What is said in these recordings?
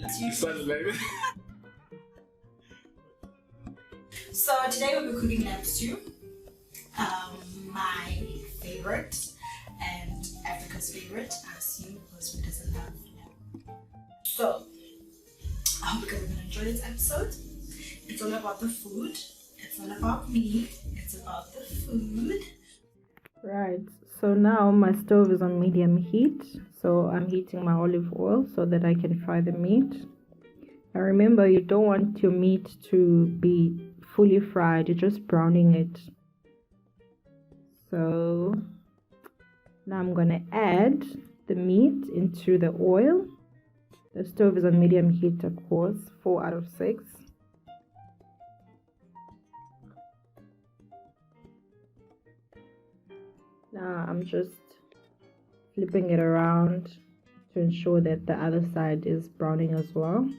So today we'll be cooking lamb stew, my favorite and Africa's favorite, I assume, because who doesn't love lamb? So I hope you guys are gonna enjoy this episode. It's all about the food. It's not about me. It's about the food. Right, so now my stove is on medium heat, so I'm heating my olive oil so that I can fry the meat. And remember, you don't want your meat to be fully fried, you're just browning it. So now I'm gonna add the meat into the oil. The stove is on medium heat, of course, 4 out of 6. Now I'm just flipping it around to ensure that the other side is browning as well.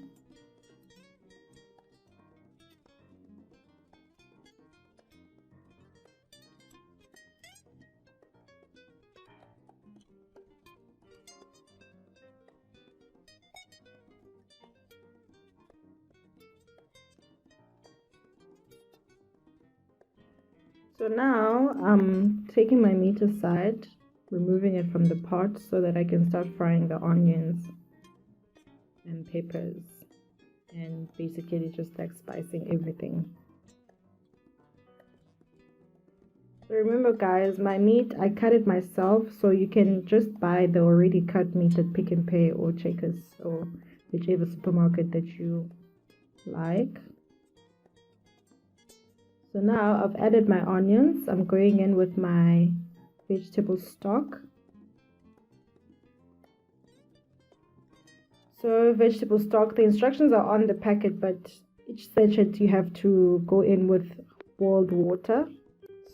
So now I'm taking my meat aside, removing it from the pot so that I can start frying the onions and peppers, and basically just like spicing everything. So remember guys, my meat, I cut it myself, so you can just buy the already cut meat at Pick n Pay or Checkers or whichever supermarket that you like. So now I've added my onions. I'm going in with my vegetable stock. So vegetable stock, the instructions are on the packet, but each sachet you have to go in with boiled water.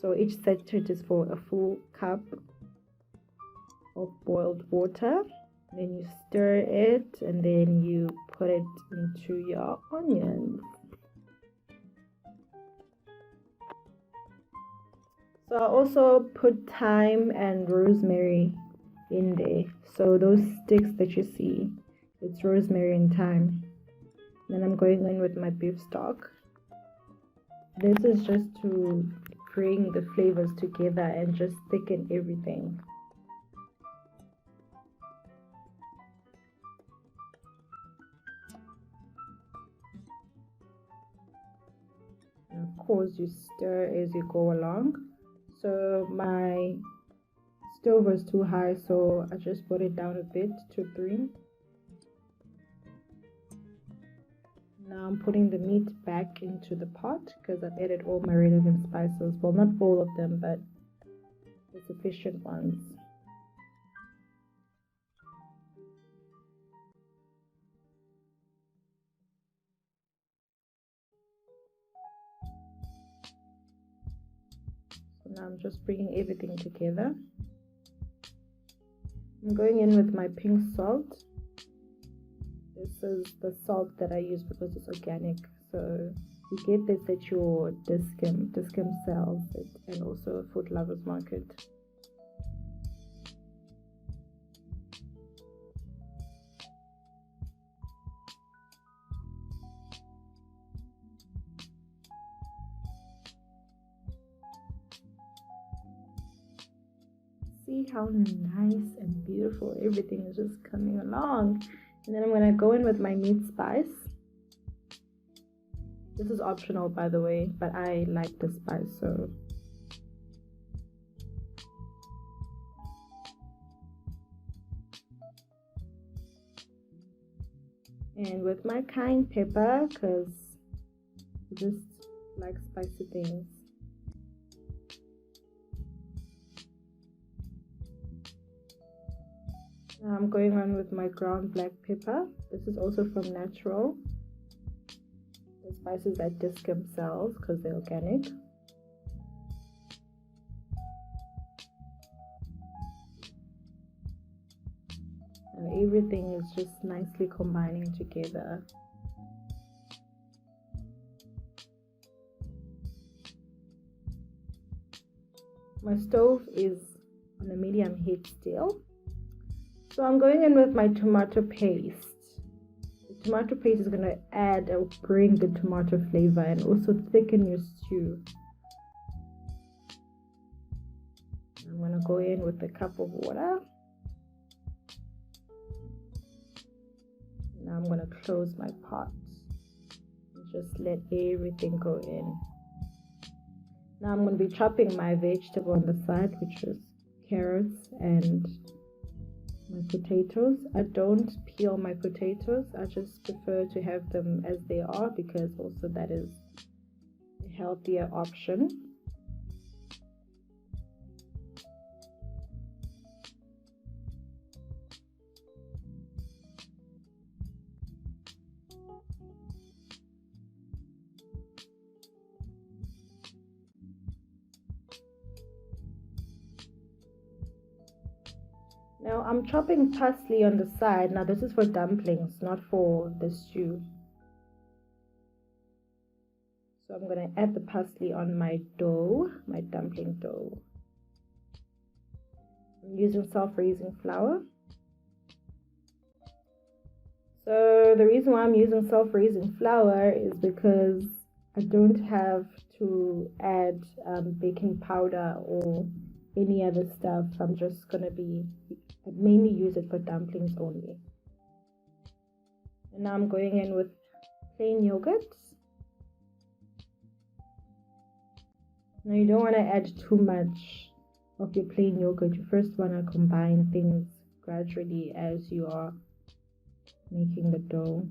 So each sachet is for a full cup of boiled water. Then you stir it and then you put it into your onions. So I also put thyme and rosemary in there. So those sticks that you see, it's rosemary and thyme. Then I'm going in with my beef stock. This is just to bring the flavors together and just thicken everything. And of course you stir as you go along. So my stove was too high, so I just brought it down a bit to 3. Now I'm putting the meat back into the pot because I've added all my relevant spices. Well, not all of them, but the sufficient ones. Now I'm just bringing everything together. I'm going in with my pink salt. This is the salt that I use because it's organic. So you get this at your Discount sells it, and also Food Lovers Market. See how nice and beautiful everything is just coming along. And then I'm going to go in with my meat spice. This is optional, by the way, but I like the spice, so and with my cayenne pepper, because I just like spicy things. Now I'm going on with my ground black pepper. This is also from Natural. The spices at Discount sells because they're organic. And everything is just nicely combining together. My stove is on a medium heat still. So I'm going in with my tomato paste. The tomato paste is going to add or bring the tomato flavor and also thicken your stew. I'm going to go in with a cup of water. Now I'm going to close my pot and just let everything go in. Now I'm going to be chopping my vegetable on the side, which is carrots and my potatoes. I don't peel my potatoes. I just prefer to have them as they are because also that is a healthier option. Now I'm chopping parsley on the side. Now this is for dumplings, not for the stew. So I'm going to add the parsley on my dough, my dumpling dough. I'm using self-raising flour. So the reason why I'm using self-raising flour is because I don't have to add baking powder or any other stuff. I'm just going to mainly use it for dumplings only. And now I'm going in with plain yogurt. Now you don't want to add too much of your plain yogurt. You first want to combine things gradually as you are making the dough.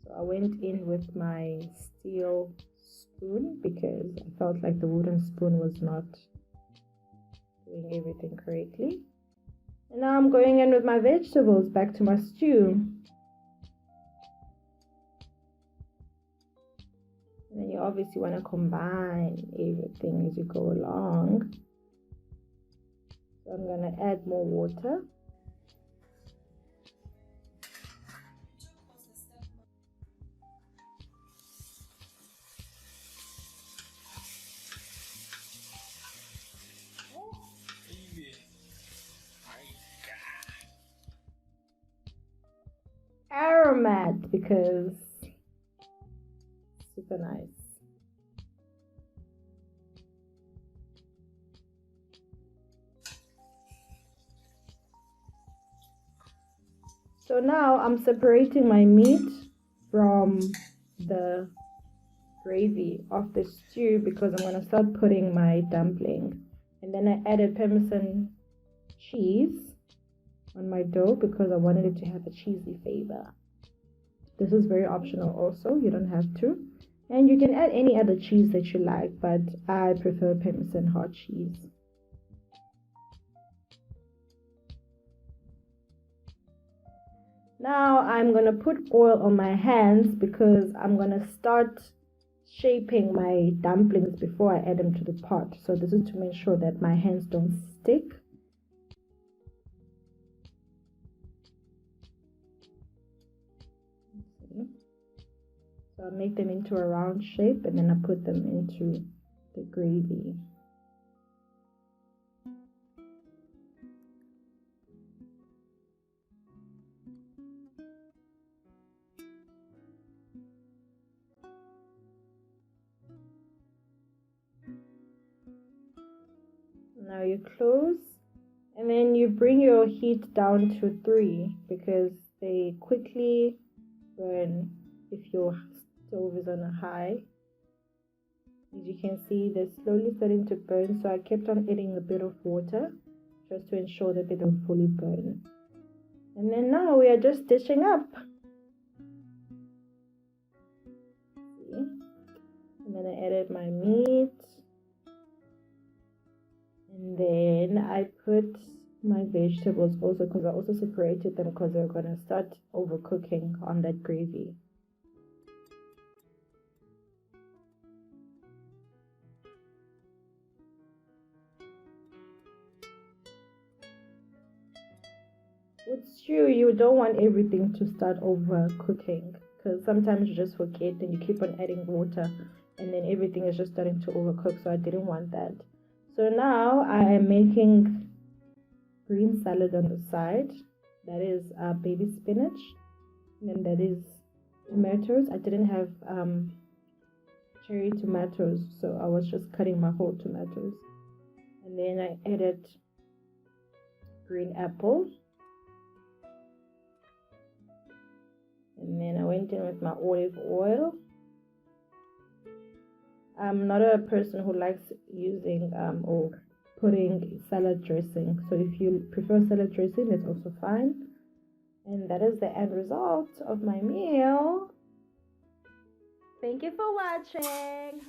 So I went in with my steel spoon because I felt like the wooden spoon was not doing everything correctly. And now I'm going in with my vegetables back to my stew. And then you obviously want to combine everything as you go along. So I'm going to add more water. Aromat because super nice. So now I'm separating my meat from the gravy of the stew because I'm going to start putting my dumpling. And then I added Parmesan cheese on my dough because I wanted it to have a cheesy flavor. This is very optional also, you don't have to. And you can add any other cheese that you like, but I prefer Parmesan hard cheese. Now I'm going to put oil on my hands because I'm going to start shaping my dumplings before I add them to the pot. So this is to make sure that my hands don't stick. So I make them into a round shape and then I put them into the gravy. Now you close and then you bring your heat down to 3 because they quickly burn if your stove is on a high. As you can see, they're slowly starting to burn, so I kept on adding a bit of water just to ensure that they don't fully burn. And then now we are just dishing up. See? And then I added my meat. And then I put my vegetables also because I also separated them because they're going to start overcooking on that gravy. With stew, you don't want everything to start overcooking because sometimes you just forget and you keep on adding water and then everything is just starting to overcook, so I didn't want that. So now I am making green salad on the side. that is baby spinach, and then that is tomatoes. I didn't have cherry tomatoes, so I was just cutting my whole tomatoes. And then I added green apple, and then I went in with my olive oil. I'm not a person who likes using or putting salad dressing, so if you prefer salad dressing, it's also fine. And that is the end result of my meal. Thank you for watching.